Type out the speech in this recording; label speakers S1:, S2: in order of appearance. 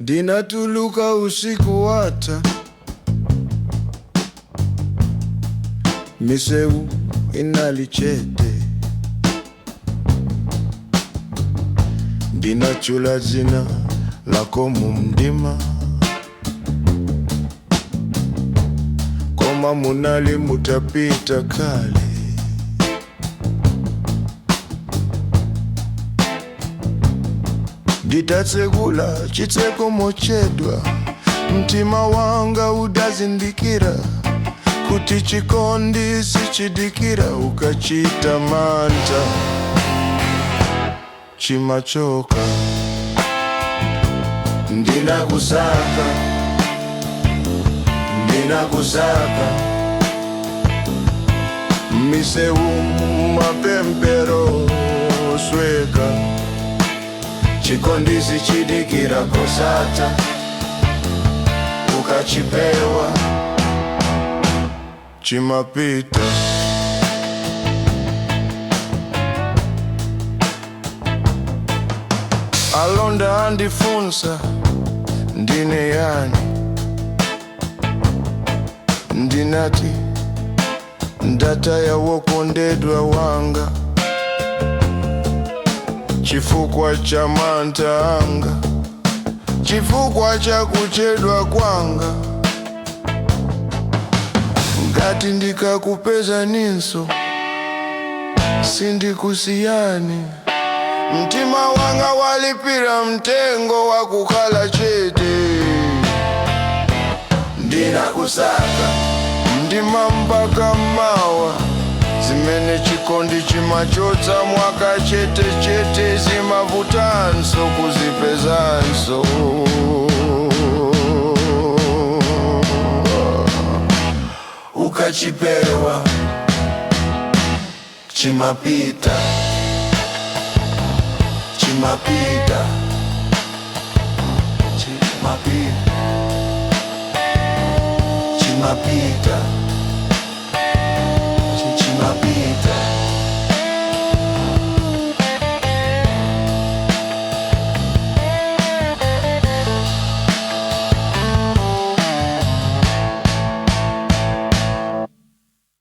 S1: Dinatuluka usiku wata miseu inalichete dinachula zina lako mumdima koma munali mutapita kale ditatsekula chitseko mochedwa mtima wanga udazindikira kuti chikondi sichidikira ukachita manta chimachoka ndinakusaka miseu mapempero sweka chikondi sichidikira kosata ukachipewa chimapita alonda andifunsa ndine yani ndinati ndataya wokondedwa wanga chifukwa cha manta anga chifukwa cha kuchedwa kwanga ngati ndikakupeza ninso sindikusiyani mtima wanga walipira mtengo wa kukhala chete ndinakusaka ndima mpaka mawa zimene chikondi chimachotsa mwaka chete chete zimavutanso kuzipezanso ukachipewa chimapita chimapita chimapita chimapita chimapita